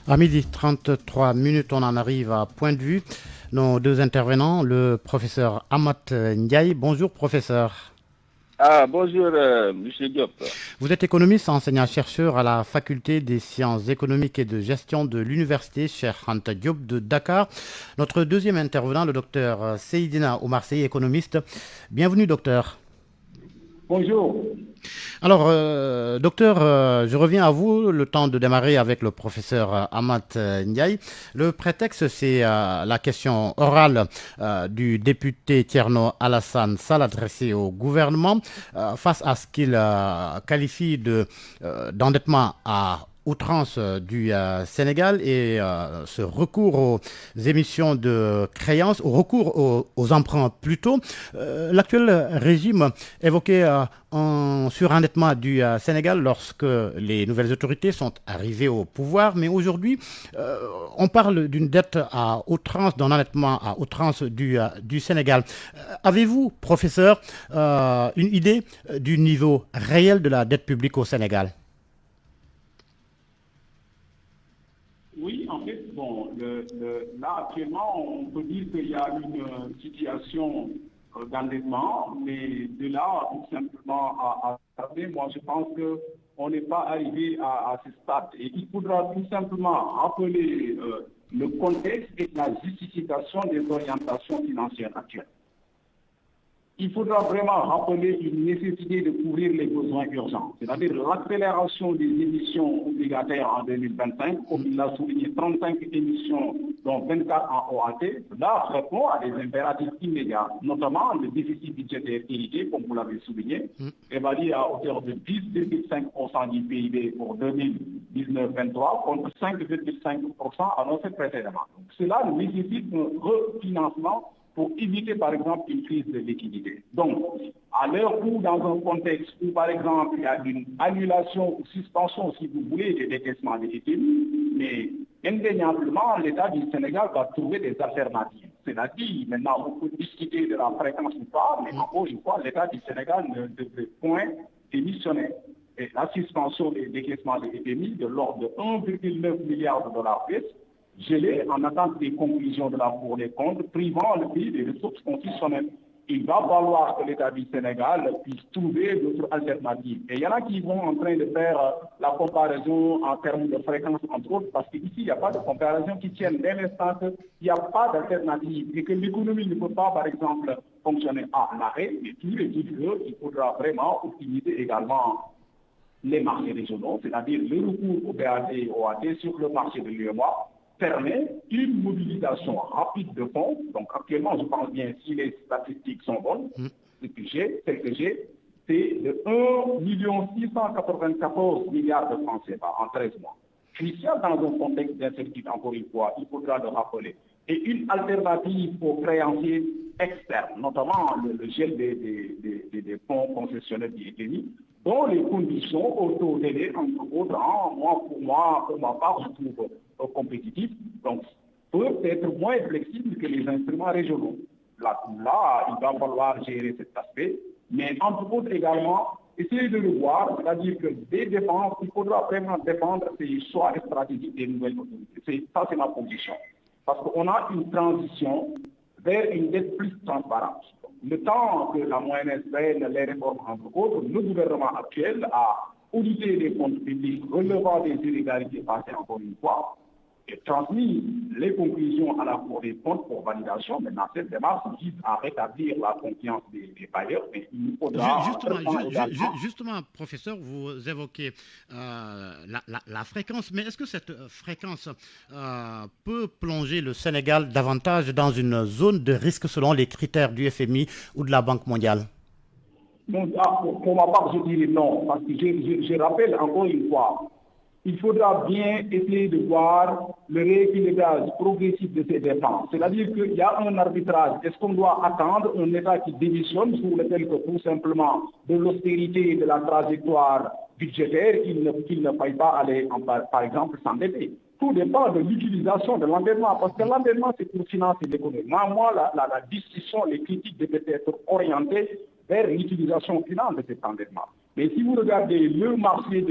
À 12h33, on en arrive à Point de vue. Nos deux intervenants, le professeur Amath Ndiaye. Bonjour professeur. Bonjour M. Diop. Vous êtes économiste, enseignant-chercheur à la faculté des sciences économiques et de gestion de l'université Cheikh Anta Diop de Dakar. Notre deuxième intervenant, le docteur Seydina Oumar Seye, économiste. Bienvenue docteur. Bonjour. Alors, docteur, je reviens à vous, le temps de démarrer avec le professeur Amath Ndiaye. Le prétexte, c'est la question orale du député Thierno Alassane Sall adressée au gouvernement face à ce qu'il qualifie d'endettement à outrance du Sénégal et ce recours aux émissions de créances, au recours aux emprunts plutôt. L'actuel régime évoquait un surendettement du Sénégal lorsque les nouvelles autorités sont arrivées au pouvoir, mais aujourd'hui, on parle d'une dette à outrance, d'un endettement à outrance du Sénégal. Avez-vous, professeur, une idée du niveau réel de la dette publique au Sénégal ? Oui, en fait, là actuellement, on peut dire qu'il y a une situation d'endettement, mais de là, tout simplement, à moi, je pense qu'on n'est pas arrivé à ce stade. Et il faudra tout simplement rappeler le contexte et la justification des orientations financières actuelles. il faudra vraiment rappeler une nécessité de couvrir les besoins urgents, c'est-à-dire l'accélération des émissions obligataires en 2025, comme il l'a souligné, 35 émissions, dont 24 en OAT, là répond à des impératifs immédiats, notamment le déficit budgétaire hérité, comme vous l'avez souligné, évalué à hauteur de 10,5% du PIB pour 2019-23 contre 5,5% annoncé précédemment. Donc, cela nécessite un refinancement pour éviter, par exemple, une crise de liquidité. Donc, à l'heure où, dans un contexte où, par exemple, il y a une annulation ou suspension, si vous voulez, des décaissements des FMI, mais indéniablement, l'État du Sénégal va trouver des alternatives. C'est-à-dire, maintenant, on peut discuter de la fréquence ou pas, mais encore une fois, l'État du Sénégal ne devrait point démissionner. Et la suspension des décaissements des FMI de l'ordre de 1,9 milliard de dollars gelé en attente des conclusions de la Cour des comptes, privant le pays des ressources constitutionnelles. Il va falloir que l'État du Sénégal puisse trouver d'autres alternatives. Et il y en a qui vont en train de faire la comparaison en termes de fréquence, entre autres, parce qu'ici, il n'y a pas de comparaison qui tienne dès l'instant qu'il n'y a pas d'alternative et que l'économie ne peut pas, par exemple, fonctionner à l'arrêt. Mais tous les titres, il faudra vraiment optimiser également les marchés régionaux, c'est-à-dire le recours au BAD et au OAT sur le marché de l'UEMOA, permet une mobilisation rapide de fonds. Donc actuellement, je pense bien, si les statistiques sont bonnes, celle que j'ai, c'est de 1 694 milliards de francs CFA en 13 mois. Crucial dans un contexte d'incertitude, encore une fois, il faudra le rappeler. Et une alternative aux créanciers externes, notamment le gel des fonds concessionnels du FMI, dont les conditions au taux délai, entre autres, pour ma part, je trouve compétitifs, donc peuvent être moins flexibles que les instruments régionaux. Là, il va falloir gérer cet aspect, mais entre autres également, essayer de le voir, c'est-à-dire que des dépenses, il faudra vraiment défendre ces choix stratégiques des nouvelles autorités. Ça, c'est ma position. Parce qu'on a une transition vers une dette plus transparente. Le temps que la moyenne prenne les réformes, entre autres, le gouvernement actuel a audité les comptes publics relevant des inégalités passées, encore une fois, et transmis les conclusions à la Cour des comptes pour validation. Maintenant, cette démarche vise à rétablir la confiance des bailleurs, mais il faudra... Justement, professeur, vous évoquez la fréquence, mais est-ce que cette fréquence peut plonger le Sénégal davantage dans une zone de risque selon les critères du FMI ou de la Banque mondiale? Donc, pour ma part, je dirais non, parce que je rappelle encore une fois, il faudra bien essayer de voir le rééquilibrage progressif de ces dépenses. C'est-à-dire qu'il y a un arbitrage. Est-ce qu'on doit attendre un État qui démissionne sous lequel que tout simplement de l'austérité de la trajectoire budgétaire qu'il ne faille pas aller, par exemple, s'endetter? Tout dépend de l'utilisation de l'endettement, parce que l'endettement, c'est pour financer l'économie. Moi, la discussion, les critiques devaient être orientées vers l'utilisation finale de cet endettement. Mais si vous regardez le marché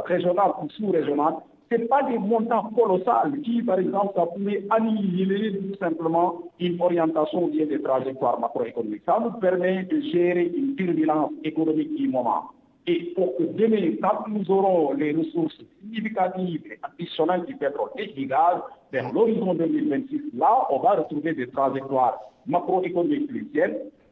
régional ou sous-régional, ce n'est pas des montants colossaux qui, par exemple, ça pourrait annihiler tout simplement une orientation via des trajectoires macroéconomiques. Ça nous permet de gérer une turbulence économique du moment. Et pour que demain, quand nous aurons les ressources significatives et additionnelles du pétrole et du gaz, vers l'horizon 2026, là, on va retrouver des trajectoires macroéconomiques plusieurs,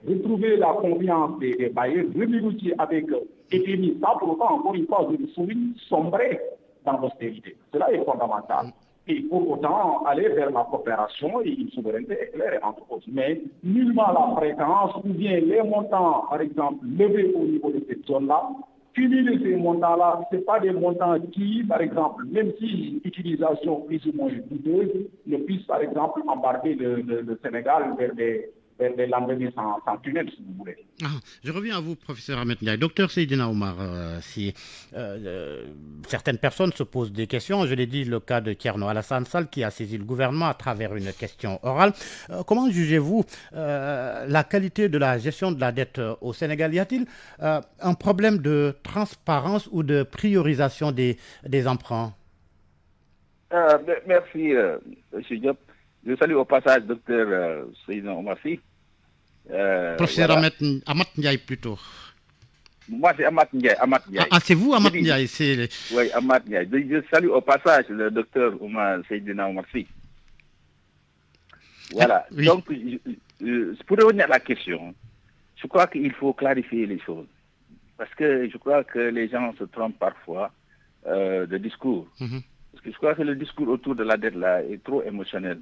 retrouver la confiance des bailleurs, renégocier avec FMI, ça pour autant, encore une fois, je le souligne, sombrer dans l'austérité. Cela est fondamental. Et pour autant, aller vers la coopération et une souveraineté éclairée, entre autres. Mais nullement la fréquence ou bien les montants, par exemple, levés au niveau de cette zone-là, cumuler ces montants-là, ce n'est pas des montants qui, par exemple, même si utilisation plus ou moins douteuse, ne puissent, par exemple, embarquer le Sénégal vers des lendemains sans tunnel, si vous voulez. Je reviens à vous, professeur Ahmed Ndiaye. Docteur Seydina Omar, si certaines personnes se posent des questions, je l'ai dit, le cas de Thierno Alassane Sall qui a saisi le gouvernement à travers une question orale. Comment jugez-vous la qualité de la gestion de la dette au Sénégal? Y a-t-il un problème de transparence ou de priorisation des emprunts? Merci, M. Diop. Je salue au passage Dr Seydina Omar Sy. Professeur voilà. Ahmed Ndiaye plutôt. Moi, c'est Ahmed Ndiaye. C'est vous, Ahmed Ndiaye? Oui, Ahmed Ndiaye. Je salue au passage le docteur Seydina Omar Sy. Voilà. Oui. Donc, pour revenir à la question, je crois qu'il faut clarifier les choses. Parce que je crois que les gens se trompent parfois de discours. Parce que je crois que le discours autour de la dette là est trop émotionnel.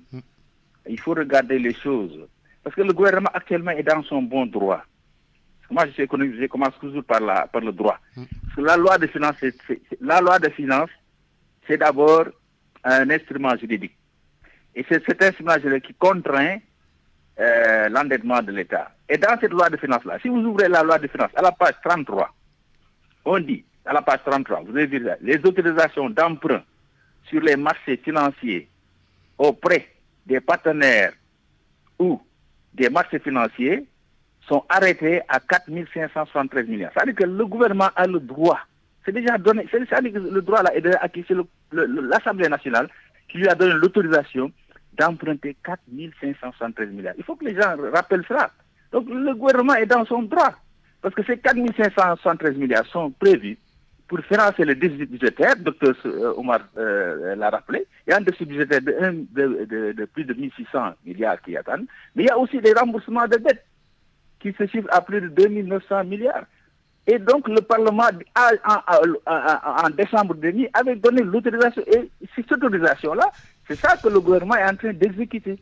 Il faut regarder les choses. Parce que le gouvernement actuellement est dans son bon droit. Moi, je suis économiste, je commence toujours par le droit. Parce que la loi de finances, c'est d'abord un instrument juridique. Et c'est cet instrument juridique qui contraint l'endettement de l'État. Et dans cette loi de finances-là, si vous ouvrez la loi de finances à la page 33, on dit, à la page 33, vous avez vu ça, les autorisations d'emprunt sur les marchés financiers auprès des partenaires ou des marchés financiers sont arrêtés à 4 573 milliards. C'est-à-dire que le gouvernement a le droit, c'est déjà donné, c'est-à-dire que le droit là est déjà acquis, c'est l'Assemblée nationale qui lui a donné l'autorisation d'emprunter 4 573 milliards. Il faut que les gens rappellent cela. Donc le gouvernement est dans son droit, parce que ces 4 573 milliards sont prévus pour financer le déficit budgétaire, Dr Omar l'a rappelé, il y a un déficit budgétaire de plus de 1600 milliards qui attendent, mais il y a aussi des remboursements de dettes qui se chiffrent à plus de 2900 milliards. Et donc le Parlement, en décembre dernier, avait donné l'autorisation, et cette autorisation-là, c'est ça que le gouvernement est en train d'exécuter.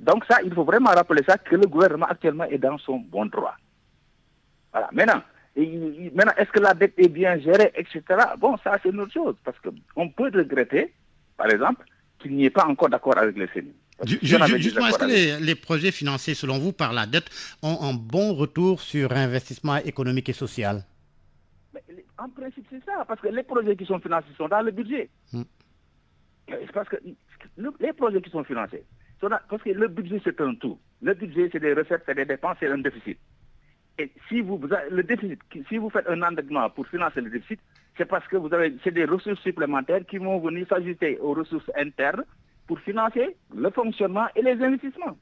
Donc ça, il faut vraiment rappeler ça, que le gouvernement actuellement est dans son bon droit. Voilà. Maintenant, est-ce que la dette est bien gérée, etc. Bon, ça c'est une autre chose, parce qu'on peut regretter, par exemple, qu'il n'y ait pas encore d'accord avec le CNU. Justement, est-ce que les projets financés, selon vous, par la dette, ont un bon retour sur investissement économique et social? En principe, c'est ça, parce que les projets qui sont financés sont dans le budget. C'est parce que les projets qui sont financés, parce que le budget c'est un tout. Le budget c'est des recettes, c'est des dépenses, c'est un déficit. Et si vous faites un endettement pour financer le déficit, c'est parce que c'est des ressources supplémentaires qui vont venir s'ajouter aux ressources internes pour financer le fonctionnement et les investissements.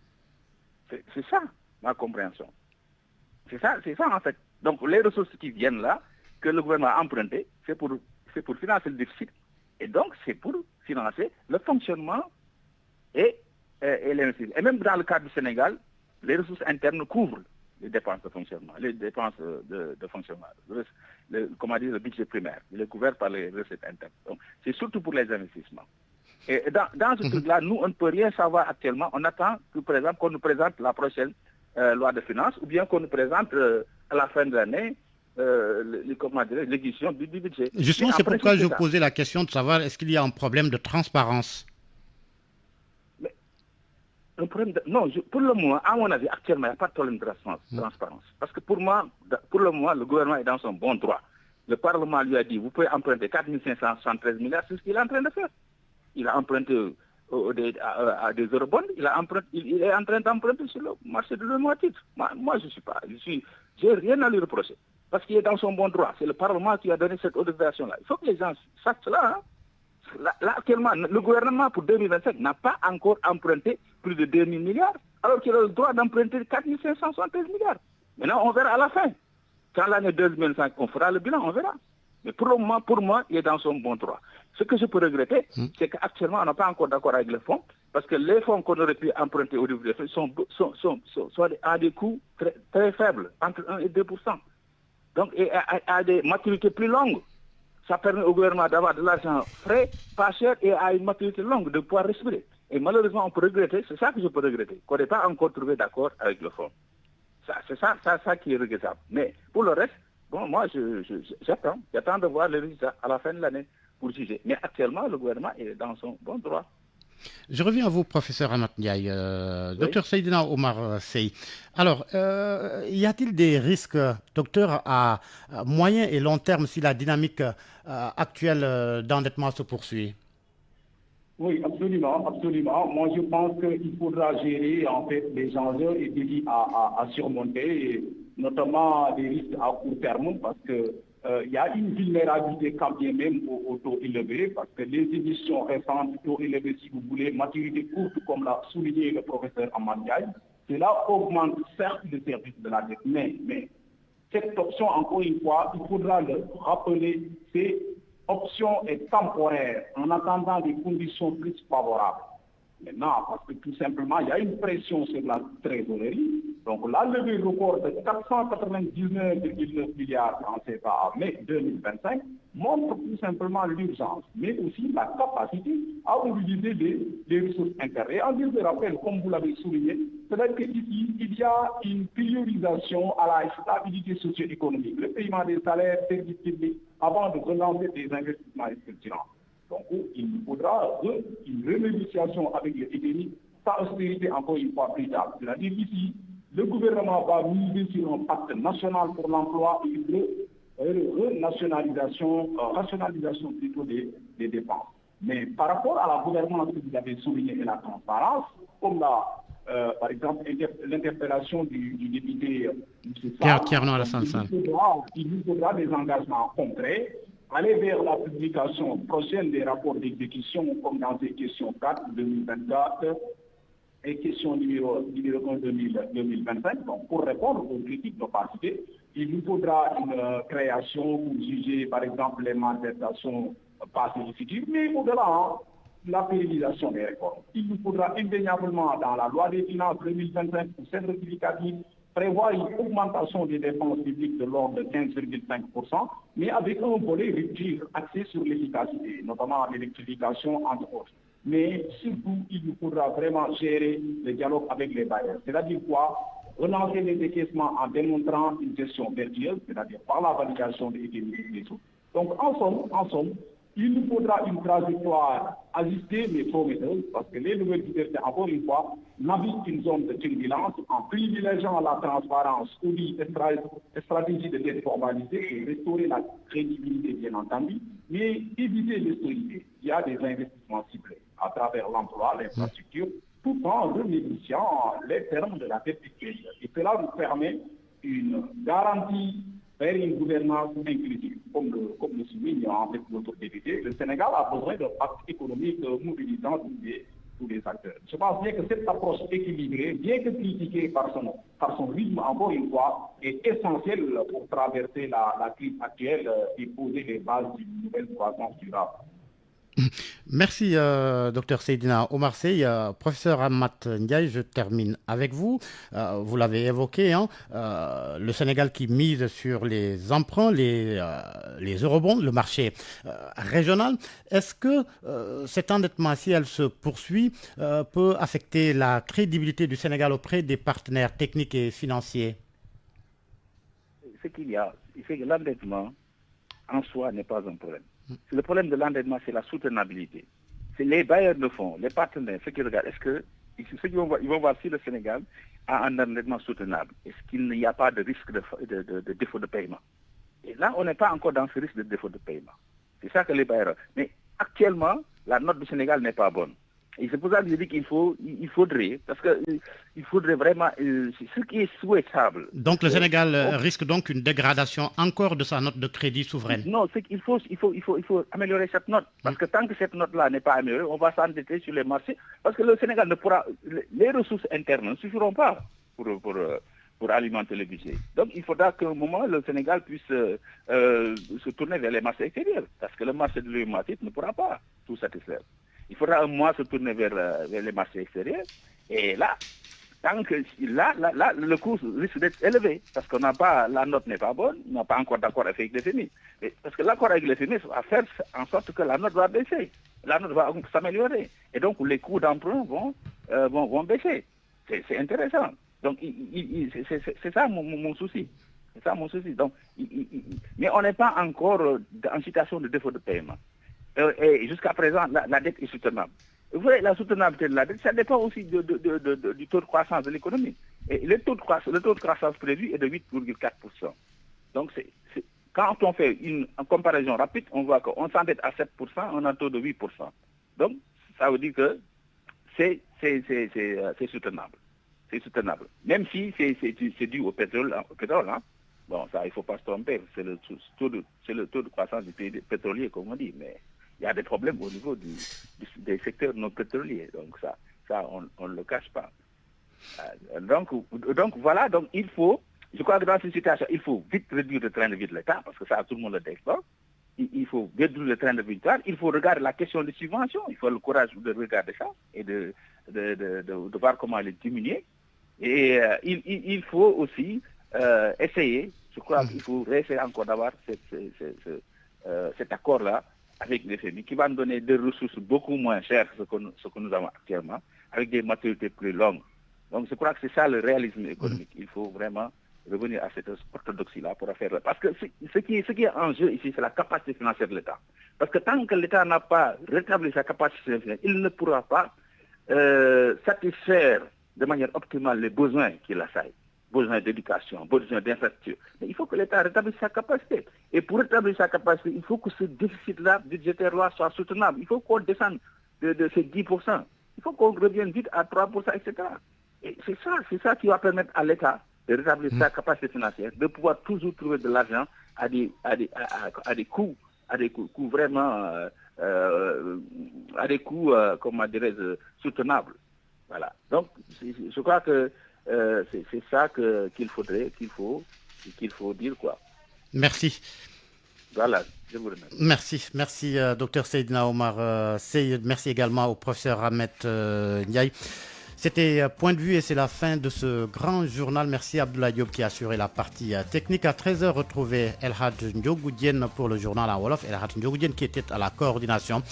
C'est ça, ma compréhension. C'est ça en fait. Donc les ressources qui viennent là, que le gouvernement a empruntées, c'est pour financer le déficit. Et donc c'est pour financer le fonctionnement et l'investissement. Et même dans le cas du Sénégal, les ressources internes couvrent les dépenses de fonctionnement, le budget primaire. Il est couvert par les recettes internes. Donc c'est surtout pour les investissements. Et dans ce truc-là, nous, on ne peut rien savoir actuellement. On attend que, par exemple, qu'on nous présente la prochaine loi de finances, ou bien qu'on nous présente à la fin de l'année l'exécution du budget. Justement, c'est pourquoi je posais la question de savoir est-ce qu'il y a un problème de transparence. Non, pour le moment, à mon avis, actuellement, il n'y a pas de problème de transparence. Parce que pour le moment, le gouvernement est dans son bon droit. Le Parlement lui a dit, vous pouvez emprunter 4 573 milliards, c'est ce qu'il est en train de faire. Il a emprunté à des eurobonds, il est en train d'emprunter sur le marché de l'euro-titre. Moi, j'ai rien à lui reprocher. Parce qu'il est dans son bon droit. C'est le Parlement qui a donné cette autorisation-là. Il faut que les gens sachent cela. Là, actuellement, le gouvernement, pour 2025, n'a pas encore emprunté plus de 2 000 milliards, alors qu'il a le droit d'emprunter 4 573 milliards. Maintenant, on verra à la fin. Quand l'année 2025, on fera le bilan, on verra. Mais pour le moment, pour moi, il est dans son bon droit. Ce que je peux regretter, c'est qu'actuellement, on n'a pas encore d'accord avec le fonds, parce que les fonds qu'on aurait pu emprunter au début des fonds sont à des coûts très, très faibles, entre 1 et 2%. Donc, et à des maturités plus longues. Ça permet au gouvernement d'avoir de l'argent frais, pas cher, et à une maturité longue, de pouvoir respirer. Et malheureusement, on peut regretter, c'est ça que je peux regretter, qu'on n'ait pas encore trouvé d'accord avec le fonds. C'est ça qui est regrettable. Mais pour le reste, bon, moi, j'attends de voir les résultats à la fin de l'année pour juger. Mais actuellement, le gouvernement est dans son bon droit. Je reviens à vous, professeur Amath Ndiaye. Docteur Seydina Omar Sey. Alors, y a-t-il des risques, docteur, à moyen et long terme si la dynamique actuelle d'endettement se poursuit? Oui, absolument, absolument. Moi, je pense qu'il faudra gérer en fait les enjeux et défis à surmonter, et notamment des risques à court terme, parce que il y a une vulnérabilité quand bien même au taux élevé, parce que les émissions récentes, taux élevés, si vous voulez, maturité courte, comme l'a souligné le professeur Amath Ndiaye, cela augmente certes le service de la dette, mais cette option, encore une fois, il faudra le rappeler, c'est option est temporaire en attendant des conditions plus favorables. Maintenant, parce que tout simplement, il y a une pression sur la trésorerie. Donc, la levée record de 499,9 milliards en CFA en mai 2025 montre tout simplement l'urgence, mais aussi la capacité à mobiliser les ressources internes. Et en guise de rappel, comme vous l'avez souligné, c'est-à-dire qu'ici, il y a une priorisation à la stabilité socio-économique, le paiement des salaires, services publics, avant de relancer des investissements structurants. Donc, il faudra une renégociation avec les FMI, sans austérité encore une fois plus tard. C'est-à-dire qu'ici, le gouvernement va miser sur un pacte national pour l'emploi et une rationalisation plutôt des dépenses. Mais par rapport à la gouvernance que vous avez souligné et la transparence, comme par exemple l'interpellation du député M. il nous faudra des engagements concrets, aller vers la publication prochaine des rapports d'exécution, comme dans ces questions 4 2024 et question numéro 1 2025. Donc, pour répondre aux critiques d'opacité, il nous faudra une création pour juger, par exemple, les manifestations passées et futures, mais au-delà, la pérennisation des réformes. Il nous faudra indéniablement, dans la loi des finances 2025 pour cette rectificative, prévoir une augmentation des dépenses publiques de l'ordre de 15,5%, mais avec un volet rupture axé sur l'efficacité, notamment l'électrification, entre autres. Mais surtout, il nous faudra vraiment gérer le dialogue avec les bailleurs. C'est-à-dire quoi? Relancer les décaissements en démontrant une gestion vertueuse, c'est-à-dire par la validation des sous. Donc, en somme, il nous faudra une trajectoire ajustée mais prometteuse, parce que les nouvelles libertés, encore une fois, naviguent une zone de turbulence en privilégiant la transparence ou des stratégies de dette formalisée et restaurer la crédibilité, bien entendu, mais éviter l'hostilité. Il y a des investissements ciblés à travers l'emploi, l'infrastructure, tout en renégociant les termes de la dette actuelle. Et cela nous permet une garantie vers une gouvernance inclusive. Comme le souligne en fait notre député, le Sénégal a besoin d'un pacte économique mobilisant tous les acteurs. Je pense bien que cette approche équilibrée, bien que critiquée par son rythme, encore une fois, est essentielle pour traverser la crise actuelle et poser les bases d'une nouvelle croissance durable. Merci, Dr Seydina Omar Sey. Professeur Amath Ndiaye, je termine avec vous. Vous l'avez évoqué, le Sénégal qui mise sur les emprunts, les eurobonds, le marché régional. Est-ce que cet endettement, si elle se poursuit, peut affecter la crédibilité du Sénégal auprès des partenaires techniques et financiers? Ce qu'il y a, c'est que l'endettement en soi n'est pas un problème. Le problème de l'endettement, c'est la soutenabilité. C'est les bailleurs de fonds, les partenaires, ceux qui regardent, ils vont voir si le Sénégal a un endettement soutenable. Est-ce qu'il n'y a pas de risque de défaut de paiement? Et là, on n'est pas encore dans ce risque de défaut de paiement. C'est ça que les bailleurs... Mais actuellement, la note du Sénégal n'est pas bonne. Et c'est pour ça que je dis qu'il faudrait vraiment, ce qui est souhaitable. Donc le Sénégal risque donc une dégradation encore de sa note de crédit souveraine. Non, c'est qu'il faut améliorer cette note. Parce que tant que cette note-là n'est pas améliorée, on va s'endetter sur les marchés. Parce que le Sénégal ne pourra, les ressources internes ne suffiront pas pour alimenter le budget. Donc il faudra qu'à un moment, le Sénégal puisse se tourner vers les marchés extérieurs. Parce que le marché de l'humanisme ne pourra pas tout satisfaire. Il faudra un mois se tourner vers les marchés extérieurs. Et là, tant que le coût risque d'être élevé. Parce que la note n'est pas bonne, on n'a pas encore d'accord avec les FMI. Parce que l'accord avec les FMI va faire en sorte que la note va baisser. La note va s'améliorer. Et donc les coûts d'emprunt vont baisser. C'est intéressant. Donc c'est ça mon souci. C'est ça mon souci. Donc, mais on n'est pas encore en situation de défaut de paiement. Et jusqu'à présent, la dette est soutenable. Vous voyez, la soutenabilité de la dette, ça dépend aussi du taux de croissance de l'économie. Et le taux de croissance prévu est de 8,4%. Donc, quand on fait une comparaison rapide, on voit qu'on s'endette à 7%, on a un taux de 8%. Donc, ça veut dire que c'est soutenable. C'est soutenable. Même si c'est dû au pétrole. Bon, ça, il ne faut pas se tromper. C'est le taux de croissance du pays pétrolier, comme on dit. Mais il y a des problèmes au niveau des secteurs non pétroliers. Donc ça on ne le cache pas. Donc voilà, donc je crois que dans cette situation, il faut vite réduire le train de vie de l'État, parce que ça, tout le monde le déclare. il faut détruire le train de victoire, il faut regarder la question des subventions, il faut le courage de regarder ça et de voir comment les diminuer. Et il faut aussi essayer, je crois qu'il faut essayer encore d'avoir cet accord-là avec les FMI qui va nous donner des ressources beaucoup moins chères que ce que nous avons actuellement, avec des maturités plus longues. Donc je crois que c'est ça le réalisme économique. Il faut vraiment revenir à cette orthodoxie-là pour faire... Parce que ce qui est en jeu ici, c'est la capacité financière de l'État. Parce que tant que l'État n'a pas rétabli sa capacité financière, il ne pourra pas satisfaire de manière optimale les besoins qu'il assaille. Besoin d'éducation, besoin d'infrastructure. Mais il faut que l'État rétablisse sa capacité. Et pour rétablir sa capacité, il faut que ce déficit-là, budgétaire-là, soit soutenable. Il faut qu'on descende de ces 10%. Il faut qu'on revienne vite à 3%, etc. Et c'est ça qui va permettre à l'État de rétablir sa capacité financière, de pouvoir toujours trouver de l'argent à des coûts vraiment, à des coûts, comment dirais-je, soutenables. Voilà. Donc, je crois que c'est ça qu'il faut dire, quoi. Merci. Voilà, je vous remercie. Merci, Dr Seydina Omar Seyed. Merci également au professeur Ahmed Ndiaye. C'était Point de vue et c'est la fin de ce grand journal. Merci à Abdoulaye Diop qui a assuré la partie technique. À 13h, retrouvez El Hadj Ndiogoudienne pour le journal en Wolof. El Hadj Ndiogoudienne qui était à la coordination.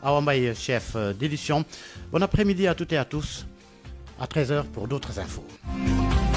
Awambaye, chef d'édition. Bon après-midi à toutes et à tous. À 13h pour d'autres infos.